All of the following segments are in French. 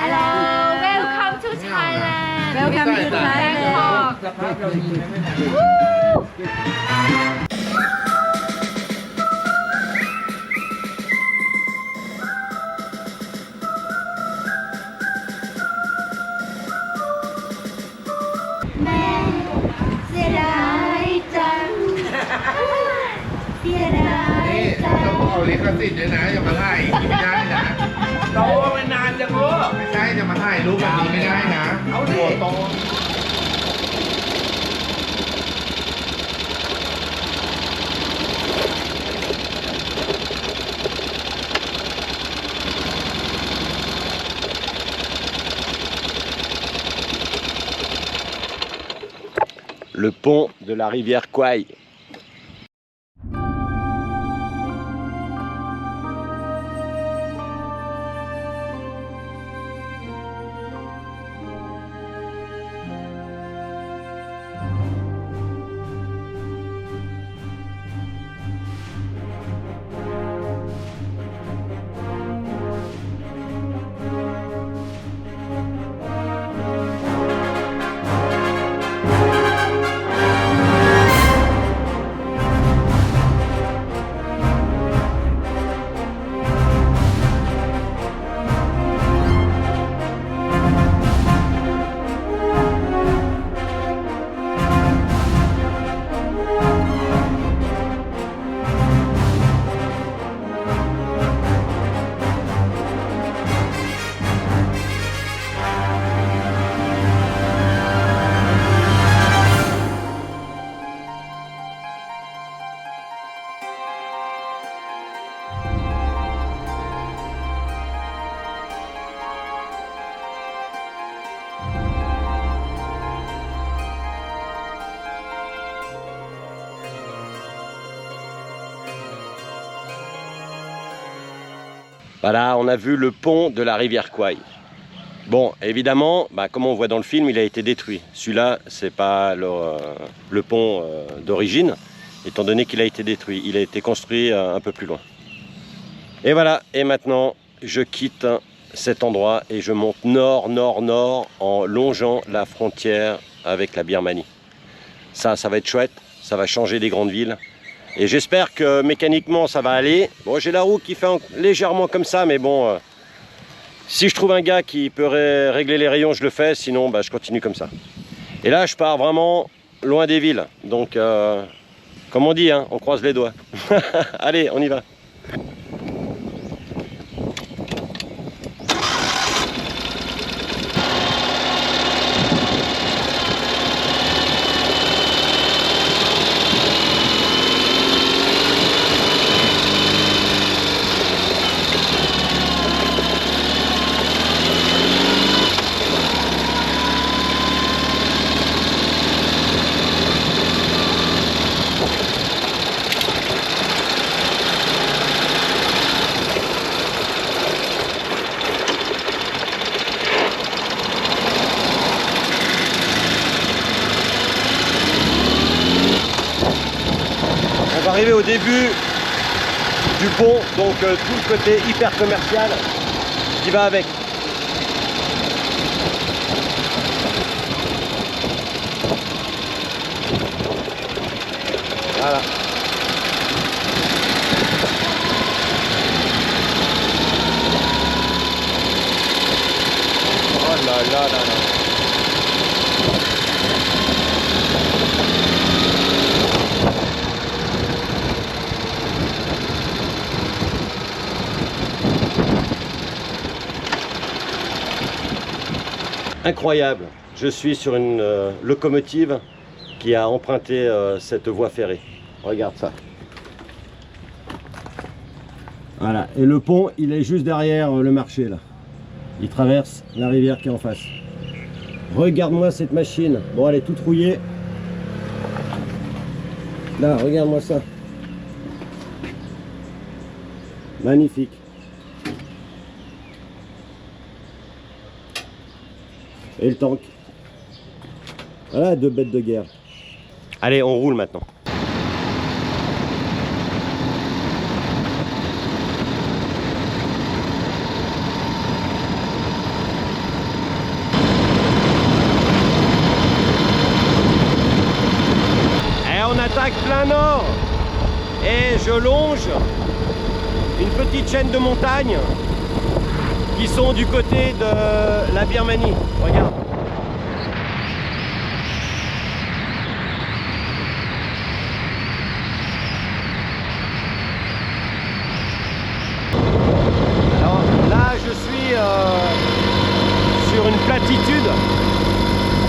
Hello welcome to Thailand Welcome to Thailand Bangkok สภาพเราดีไหมแม่ แม่เสียดายจังเสียดาย นี่ จัง ต้องเอาลิขสิทธิ์ด้วยนะอย่ามาถ่ายอย่างนี้ไม่ได้นะ โตไปนานจังลูก ไม่ใช่จะมาถ่ายรูปแบบนี้ไม่ได้นะ เอาดิ โอ้โต Le pont de la rivière Kwai. Voilà, on a vu le pont de la rivière Kwai. Bon, évidemment, comme on voit dans le film, il a été détruit. Celui-là, c'est pas le pont d'origine, étant donné qu'il a été détruit. Il a été construit un peu plus loin. Et voilà, et maintenant, je quitte cet endroit et je monte nord, nord, nord, en longeant la frontière avec la Birmanie. Ça va être chouette, ça va changer des grandes villes. Et j'espère que mécaniquement ça va aller. Bon, j'ai la roue qui fait légèrement comme ça, mais bon, si je trouve un gars qui peut régler les rayons, je le fais, sinon je continue comme ça. Et là, je pars vraiment loin des villes. Donc, comme on dit, hein, on croise les doigts. Allez, on y va. On va arriver au début du pont, donc tout le côté hyper commercial qui va avec. Voilà. Oh là là là là. Incroyable, je suis sur une locomotive qui a emprunté cette voie ferrée. Regarde ça. Voilà, et le pont, il est juste derrière le marché là. Il traverse la rivière qui est en face. Regarde-moi cette machine. Bon, elle est toute rouillée. Là, regarde-moi ça. Magnifique. Et le tank. Voilà, deux bêtes de guerre. Allez, on roule maintenant. l'attaque plein nord et je longe une petite chaîne de montagnes qui sont du côté de la Birmanie. Regarde. Alors là, je suis sur une platitude,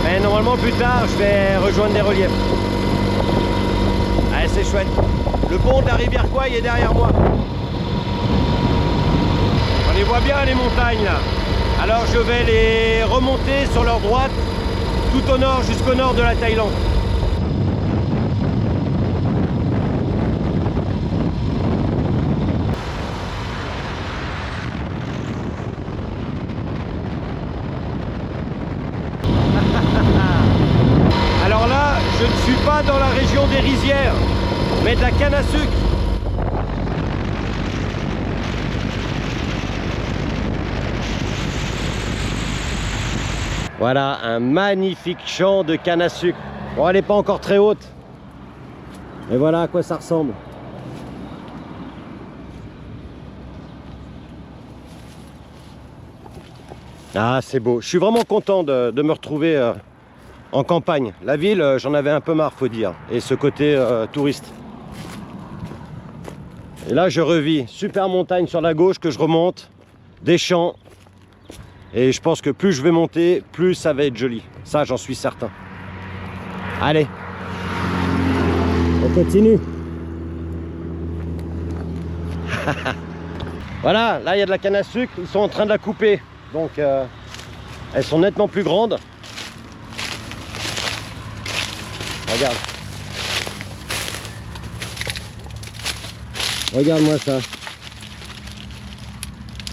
mais normalement plus tard, je vais rejoindre des reliefs. Allez, c'est chouette. Le pont de la rivière Kwai est derrière moi. On les voit bien les montagnes là. Alors je vais les remonter sur leur droite tout au nord jusqu'au nord de la Thaïlande. Alors là, je ne suis pas dans la région des rizières, mais de la canne à sucre. Voilà, un magnifique champ de canne à sucre. Bon, elle n'est pas encore très haute, mais voilà à quoi ça ressemble. Ah, c'est beau. Je suis vraiment content de me retrouver en campagne. La ville, j'en avais un peu marre, faut dire. Et ce côté touriste. Et là, je revis. Super montagne sur la gauche que je remonte. Des champs. Et je pense que plus je vais monter, plus ça va être joli. Ça, j'en suis certain. Allez. On continue. Voilà, là, il y a de la canne à sucre. Ils sont en train de la couper. Donc, elles sont nettement plus grandes. Regarde. Regarde-moi ça.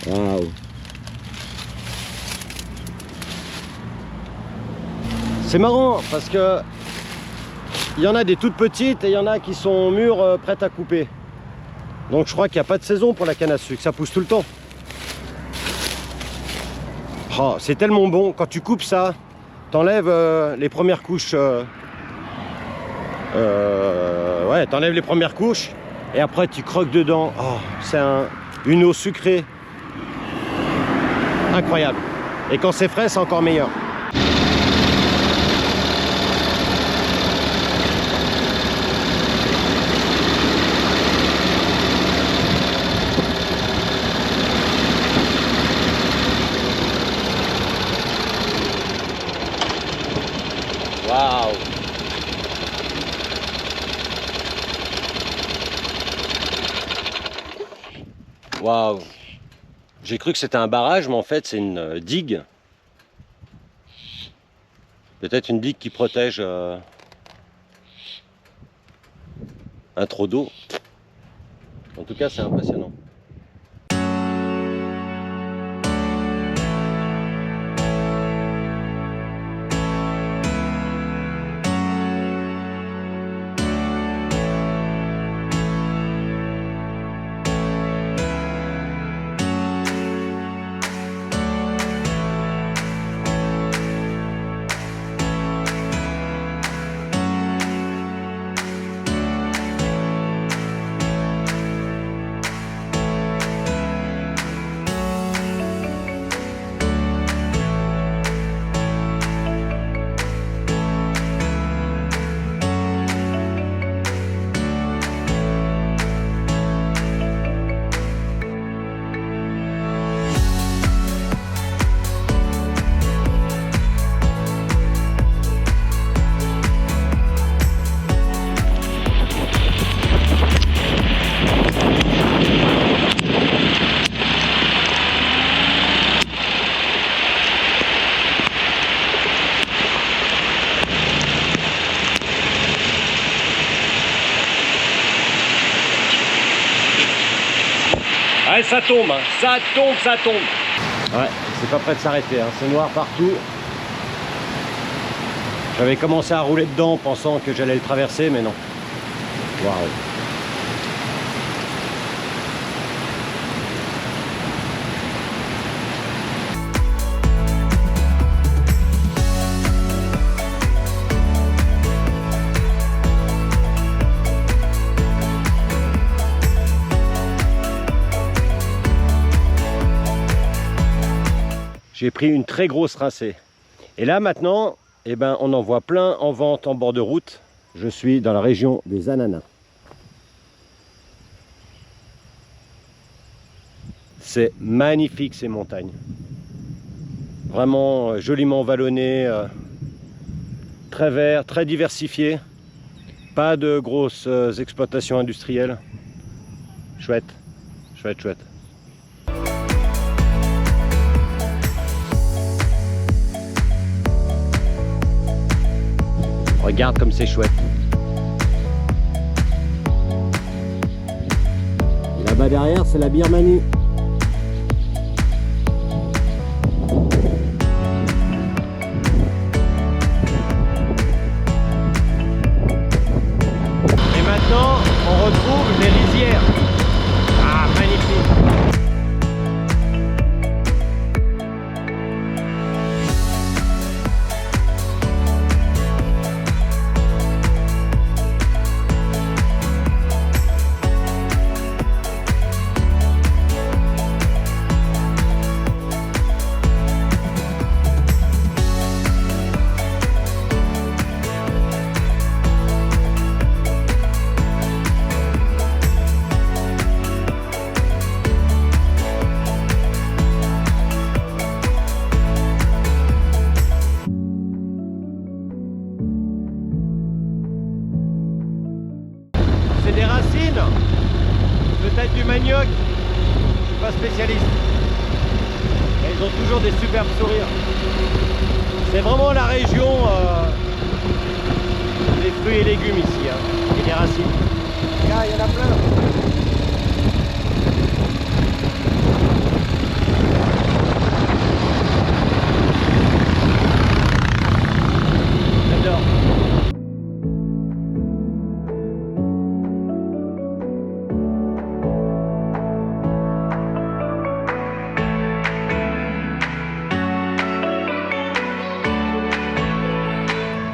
Waouh. C'est marrant parce que il y en a des toutes petites et il y en a qui sont mûres, prêtes à couper. Donc je crois qu'il n'y a pas de saison pour la canne à sucre, ça pousse tout le temps. Oh, c'est tellement bon, quand tu coupes ça, t'enlèves les premières couches. Ouais, t'enlèves les premières couches et après tu croques dedans. Oh, c'est une eau sucrée. Incroyable. Et quand c'est frais, c'est encore meilleur. Waouh! Waouh! J'ai cru que c'était un barrage, mais en fait c'est une digue. Peut-être une digue qui protège un trop d'eau. En tout cas, c'est impressionnant. Ouais, ça tombe, hein. Ça tombe, ça tombe. Ouais, c'est pas prêt de s'arrêter, hein. C'est noir partout. J'avais commencé à rouler dedans pensant que j'allais le traverser, mais non. Waouh. j'ai pris une très grosse rincée. Et là maintenant, eh ben, on en voit plein en vente en bord de route. Je suis dans la région des ananas. C'est magnifique ces montagnes. Vraiment joliment vallonnées, très vert, très diversifié. Pas de grosses exploitations industrielles. Chouette, chouette, chouette. Regarde comme c'est chouette. Et là-bas derrière, c'est la Birmanie. Et maintenant, on retrouve les rizières. Ah, magnifique. C'est des racines, peut-être du manioc, je suis pas spécialiste. Mais ils ont toujours des superbes sourires. C'est vraiment la région des fruits et légumes ici, hein, et des racines. Là, il y en a plein. J'adore.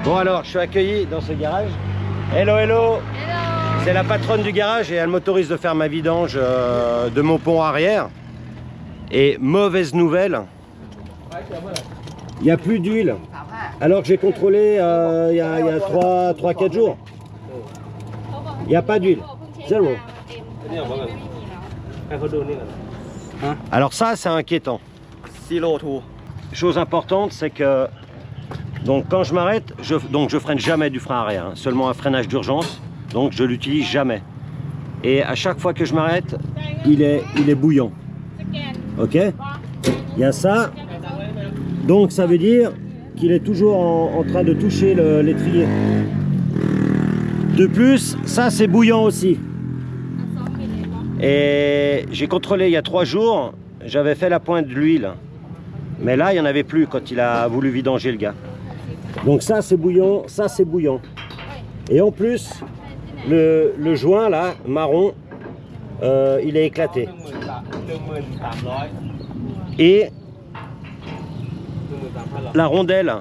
Bon alors, je suis accueilli dans ce garage. Hello, hello. Hello. C'est la patronne du garage et elle m'autorise de faire ma vidange de mon pont arrière. Et mauvaise nouvelle, il n'y a plus d'huile. Alors que j'ai contrôlé il y a 3-4 jours. Il n'y a pas d'huile. Zéro. Alors ça, c'est inquiétant. Chose importante, c'est que donc quand je m'arrête, je freine jamais du frein arrière, hein, seulement un freinage d'urgence, donc je l'utilise jamais. Et à chaque fois que je m'arrête, il est bouillant. Ok? Il y a ça, donc ça veut dire qu'il est toujours en train de toucher l'étrier. De plus, ça c'est bouillant aussi. Et j'ai contrôlé il y a 3 jours, j'avais fait la pointe de l'huile. Mais là, il n'y en avait plus quand il a voulu vidanger le gars. Donc ça c'est bouillant, ça c'est bouillant. Et en plus, le joint là, marron, il est éclaté. Et la rondelle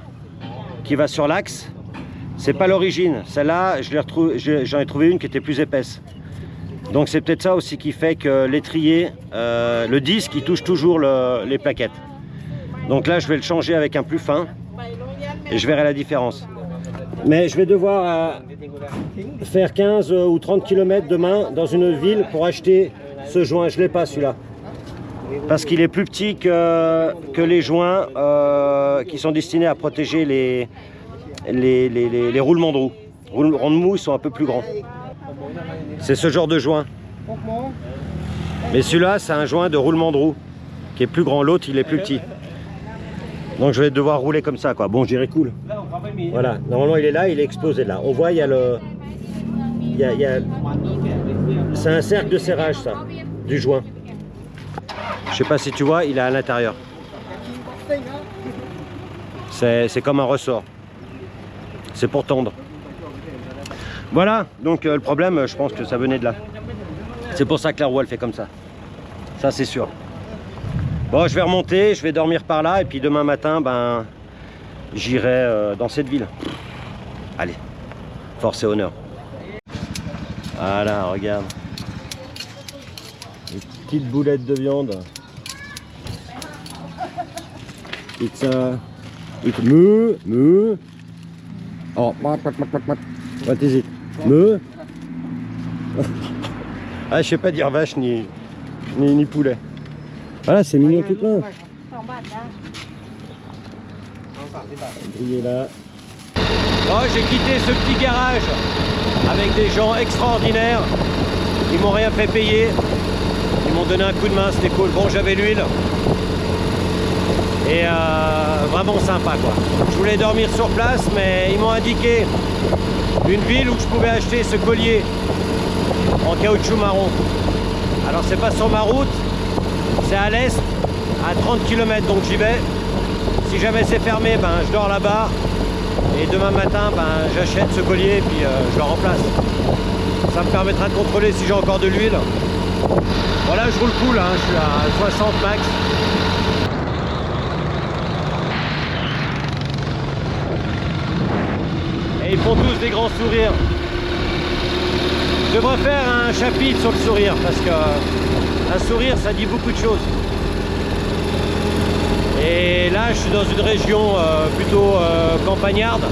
qui va sur l'axe, c'est pas l'origine. Celle-là, j'en ai trouvé une qui était plus épaisse. Donc c'est peut-être ça aussi qui fait que l'étrier, le disque, il touche toujours les plaquettes. Donc là, je vais le changer avec un plus fin et je verrai la différence. Mais je vais devoir faire 15 ou 30 km demain dans une ville pour acheter ce joint. Je ne l'ai pas celui-là. Parce qu'il est plus petit que les joints qui sont destinés à protéger les roulements de roue. Roulements de mou, ils sont un peu plus grands. C'est ce genre de joint. Mais celui-là, c'est un joint de roulement de roue qui est plus grand. L'autre, il est plus petit. Donc je vais devoir rouler comme ça, quoi. Bon, je dirais cool. Voilà, normalement il est là, il est exposé là. On voit, il y a le... C'est un cercle de serrage, ça, du joint. Je sais pas si tu vois, il est à l'intérieur. C'est comme un ressort. C'est pour tendre. Voilà, donc le problème, je pense que ça venait de là. C'est pour ça que la roue, elle fait comme ça. Ça, c'est sûr. Bon, je vais remonter, je vais dormir par là, et puis demain matin, ben, j'irai dans cette ville. Allez, force et honneur. Voilà, regarde. Des petites boulettes de viande. It's moo. Oh, what is it? Moo. Ah, je sais pas dire vache ni poulet. Voilà, c'est mignon tout plein. 2 บาทได้ Grillé là. Oh, j'ai quitté ce petit garage avec des gens extraordinaires. Ils m'ont rien fait payer. Ils m'ont donné un coup de main, c'était cool. Bon, j'avais l'huile. Et vraiment sympa quoi. Je voulais dormir sur place, mais ils m'ont indiqué une ville où je pouvais acheter ce collier en caoutchouc marron. Alors c'est pas sur ma route, c'est à l'est, à 30 km, donc j'y vais. Si jamais c'est fermé, ben, je dors là-bas. Et demain matin, ben, j'achète ce collier et puis je le remplace. Ça me permettra de contrôler si j'ai encore de l'huile. Voilà, je roule cool, hein, je suis à 60 max. Et ils font tous des grands sourires. Je devrais faire un chapitre sur le sourire parce qu'un sourire, ça dit beaucoup de choses. Et là, je suis dans une région plutôt campagnarde.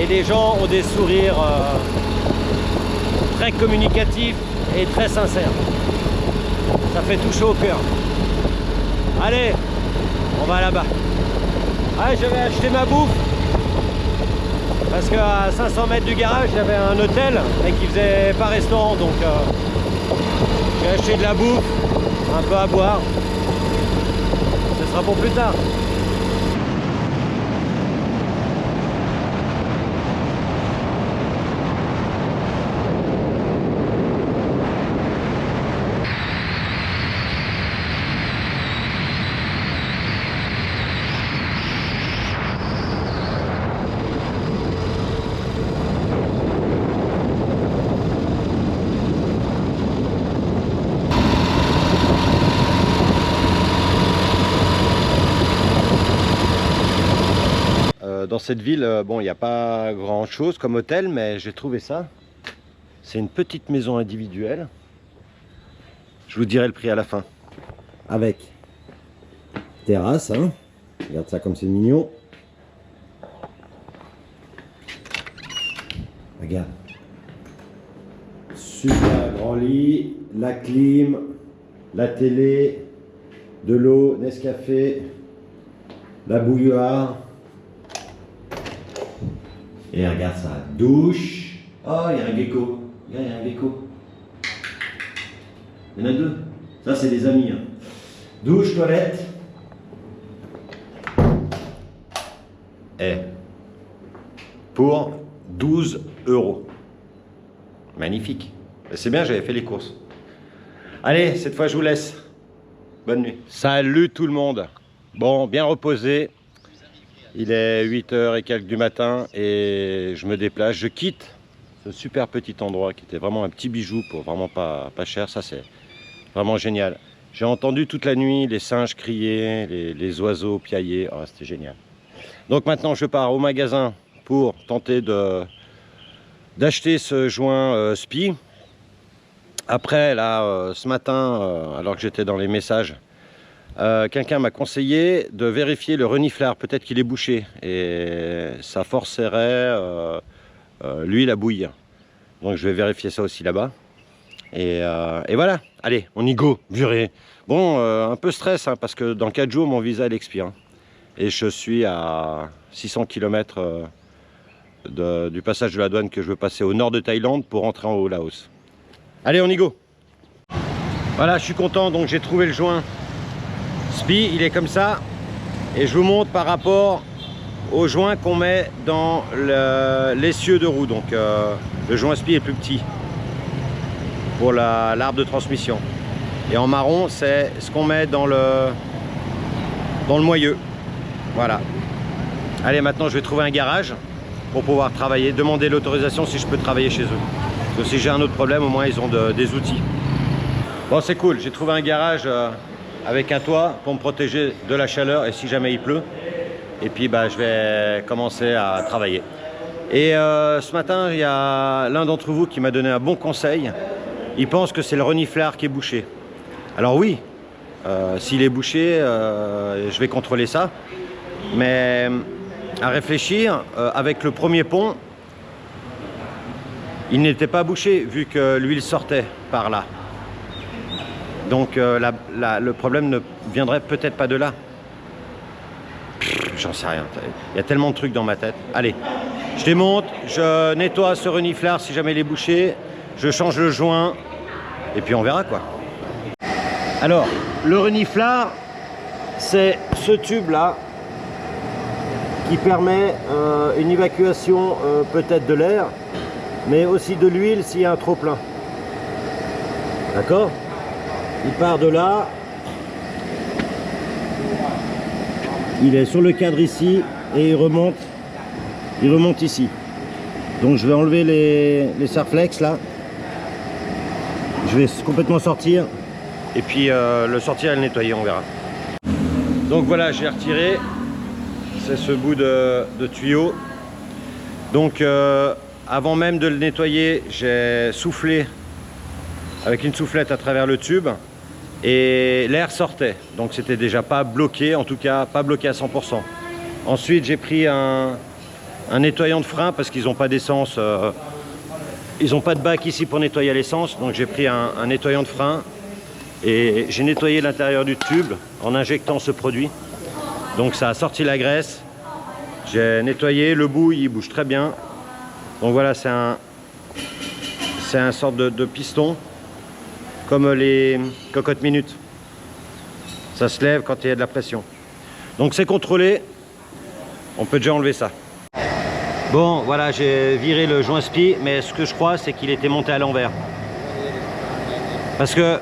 Et les gens ont des sourires très communicatifs et très sincères. Ça fait tout chaud au cœur. Allez, on va là-bas. Ah, j'avais acheté ma bouffe. Parce qu'à 500 mètres du garage, il y avait un hôtel, mais qui faisait pas restaurant. Donc j'ai acheté de la bouffe, un peu à boire. Ce sera pour plus tard. Dans cette ville, bon, il n'y a pas grand chose comme hôtel, mais j'ai trouvé ça. C'est une petite maison individuelle. Je vous dirai le prix à la fin. Avec terrasse, hein. Regarde ça comme c'est mignon. Regarde. Super grand lit, la clim, la télé, de l'eau, Nescafé, la bouilloire. Et regarde ça, douche. Oh, il y a un gecko. Il y a un gecko. Il y en a 2. Ça, c'est des amis. Hein. Douche, toilette. Et pour 12 €. Magnifique. C'est bien, j'avais fait les courses. Allez, cette fois, je vous laisse. Bonne nuit. Salut tout le monde. Bon, bien reposé. Il est 8h et quelques du matin et je me déplace, je quitte ce super petit endroit qui était vraiment un petit bijou pour vraiment pas cher. Ça, c'est vraiment génial. J'ai entendu toute la nuit les singes crier, les oiseaux piailler. Oh, c'était génial. Donc maintenant, je pars au magasin pour tenter d'acheter ce joint SPI. Après, là, ce matin, alors que j'étais dans les messages, quelqu'un m'a conseillé de vérifier le reniflard, peut-être qu'il est bouché et ça forcerait l'huile à bouillir. Donc je vais vérifier ça aussi là-bas. Et voilà, allez, on y go, purée. Bon, un peu stress hein, parce que dans 4 jours mon visa il expire. Hein, et je suis à 600 km du passage de la douane que je veux passer au nord de Thaïlande pour rentrer au Laos. Allez, on y go. Voilà, je suis content, donc j'ai trouvé le joint SPI, il est comme ça, et je vous montre par rapport au joint qu'on met dans l'essieu de roue. Donc le joint SPI est plus petit pour l'arbre de transmission, et en marron c'est ce qu'on met dans le moyeu. Voilà. Allez, maintenant je vais trouver un garage pour pouvoir travailler, demander l'autorisation si je peux travailler chez eux, parce que si j'ai un autre problème, au moins ils ont des outils. Bon, c'est cool, j'ai trouvé un garage avec un toit pour me protéger de la chaleur et si jamais il pleut. Et puis bah, je vais commencer à travailler. Et ce matin, il y a l'un d'entre vous qui m'a donné un bon conseil. Il pense que c'est le reniflard qui est bouché. Alors oui, S'il est bouché, je vais contrôler ça. Mais à réfléchir, avec le premier pont, il n'était pas bouché vu que l'huile sortait par là. Donc le problème ne viendrait peut-être pas de là. J'en sais rien. Il y a tellement de trucs dans ma tête. Allez, je démonte, je nettoie ce reniflard si jamais il est bouché, je change le joint et puis on verra quoi. Alors, le reniflard, c'est ce tube là qui permet une évacuation peut-être de l'air, mais aussi de l'huile s'il y a un trop plein. D'accord? Il part de là. Il est sur le cadre ici et il remonte ici. Donc je vais enlever les Sarflex là. Je vais complètement sortir et puis le sortir et le nettoyer, on verra. Donc voilà, j'ai retiré. C'est ce bout de tuyau. Donc avant même de le nettoyer, j'ai soufflé avec une soufflette à travers le tube. Et l'air sortait, donc c'était déjà pas bloqué, en tout cas pas bloqué à 100%. Ensuite j'ai pris un nettoyant de frein parce qu'ils n'ont pas d'essence, ils n'ont pas de bac ici pour nettoyer à l'essence, donc j'ai pris un nettoyant de frein et j'ai nettoyé l'intérieur du tube en injectant ce produit. Donc ça a sorti la graisse, j'ai nettoyé, le bout il bouge très bien. Donc voilà, c'est un sorte de piston. Comme les cocottes minutes. Ça se lève quand il y a de la pression. Donc c'est contrôlé. On peut déjà enlever ça. Bon, voilà, j'ai viré le joint spi, mais ce que je crois, c'est qu'il était monté à l'envers. Parce que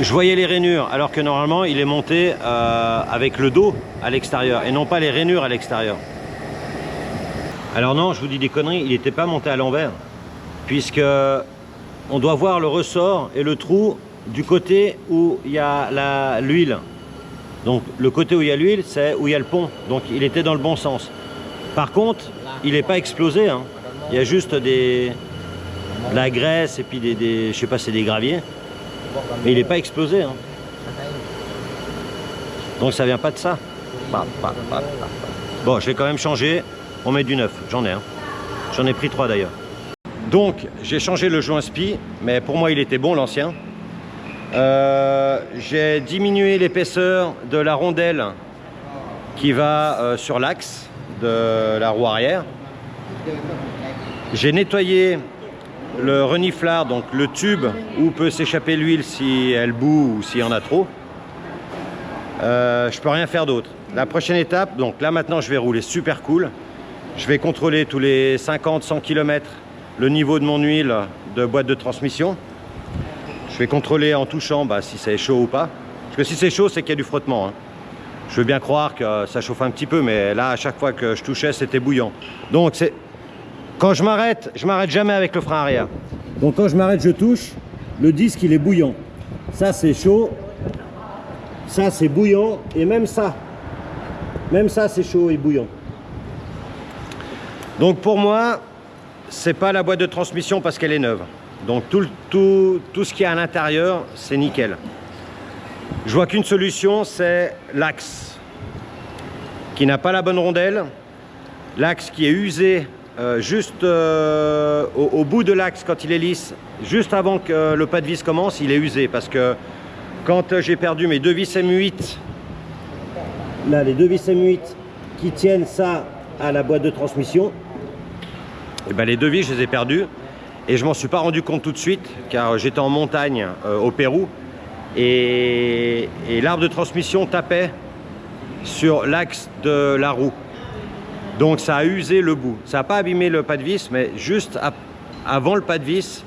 je voyais les rainures, alors que normalement, il est monté avec le dos à l'extérieur, et non pas les rainures à l'extérieur. Alors non, je vous dis des conneries, il n'était pas monté à l'envers, puisque on doit voir le ressort et le trou du côté où il y a l'huile. Donc le côté où il y a l'huile, c'est où il y a le pont. Donc il était dans le bon sens. Par contre, il n'est pas explosé. Hein. Il y a juste de la graisse et puis je sais pas, c'est des graviers. Mais il n'est pas explosé. Hein. Donc ça vient pas de ça. Bon, je vais quand même changer. On met du neuf. J'en ai un. J'en ai pris 3 d'ailleurs. Donc j'ai changé le joint spi, mais pour moi il était bon l'ancien. J'ai diminué l'épaisseur de la rondelle qui va sur l'axe de la roue arrière. J'ai nettoyé le reniflard, donc le tube où peut s'échapper l'huile si elle bout ou s'il y en a trop. Je peux rien faire d'autre. La prochaine étape, donc là maintenant je vais rouler super cool. Je vais contrôler tous les 50-100 km le niveau de mon huile de boîte de transmission. Je vais contrôler en touchant si c'est chaud ou pas. Parce que si c'est chaud, c'est qu'il y a du frottement. Hein. Je veux bien croire que ça chauffe un petit peu, mais là, à chaque fois que je touchais, c'était bouillant. Donc, quand je m'arrête jamais avec le frein arrière. Donc, quand je m'arrête, je touche, le disque, il est bouillant. Ça, c'est chaud. Ça, c'est bouillant. Et même ça, c'est chaud et bouillant. Donc, pour moi, c'est pas la boîte de transmission parce qu'elle est neuve. Donc tout ce qu'il y a à l'intérieur, c'est nickel. Je vois qu'une solution, c'est l'axe qui n'a pas la bonne rondelle, l'axe qui est usé juste au bout de l'axe quand il est lisse, juste avant que le pas de vis commence, il est usé parce que quand j'ai perdu mes 2 vis M8, là les 2 vis M8 qui tiennent ça à la boîte de transmission, et ben les 2 vis je les ai perdus. Et je m'en suis pas rendu compte tout de suite car j'étais en montagne au Pérou et l'arbre de transmission tapait sur l'axe de la roue. Donc ça a usé le bout. Ça n'a pas abîmé le pas de vis, mais juste avant le pas de vis,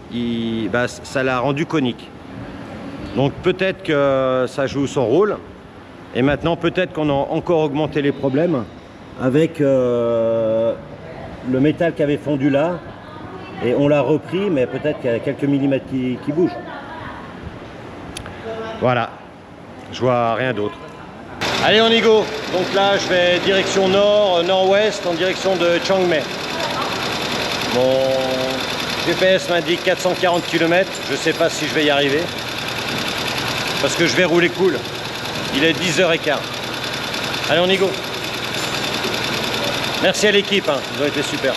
ça l'a rendu conique. Donc peut-être que ça joue son rôle. Et maintenant peut-être qu'on a encore augmenté les problèmes avec le métal qui avait fondu là. Et on l'a repris, mais peut-être qu'il y a quelques millimètres qui bougent. Voilà, je vois rien d'autre. Allez, on y go. Donc là, je vais direction nord, nord-ouest, en direction de Chiang Mai. Mon GPS m'indique 440 km. Je ne sais pas si je vais y arriver. parce que je vais rouler cool. Il est 10h15. Allez, on y go. Merci à l'équipe, hein. Ils ont été super.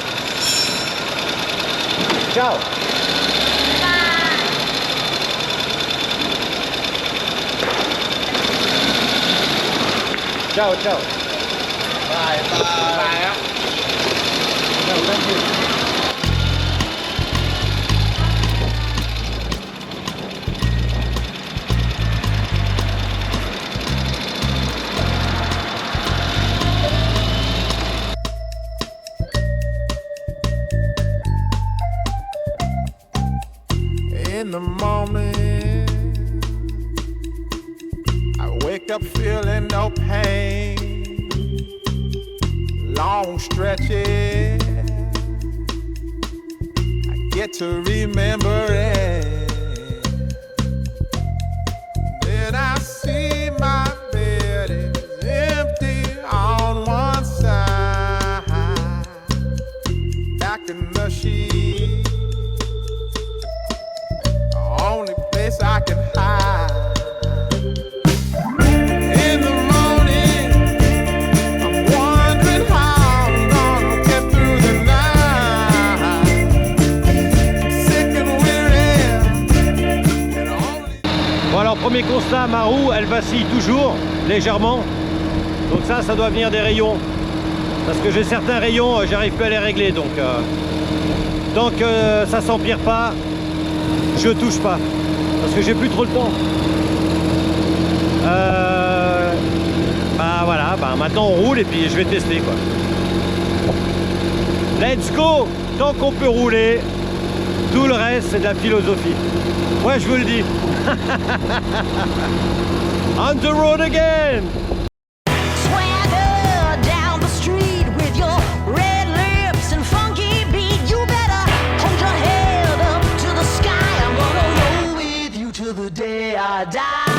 Ciao. Ciao, ciao. Bye. Ciao, thank you. In the morning, I wake up feeling no pain. Long stretches, I get to remember it. Then I see my bed is empty on one side, back in the sheet. Only place I can hide. In the morning, I'm wondering how I'm gonna get through the night. Sick and weary, and only. Bon alors premier constat, ma roue elle vacille toujours légèrement. Donc ça doit venir des rayons. Parce que j'ai certains rayons, j'arrive plus à les régler. Donc tant que ça s'empire pas, je touche pas. Parce que j'ai plus trop le temps. Bah voilà, bah maintenant on roule et puis je vais tester quoi. Let's go! Tant qu'on peut rouler, tout le reste c'est de la philosophie. Ouais, je vous le dis. On the road again! Swagger down the street with your red lips and funky beat. You better hold your head up to the sky. I'm gonna roll with you till the day I die.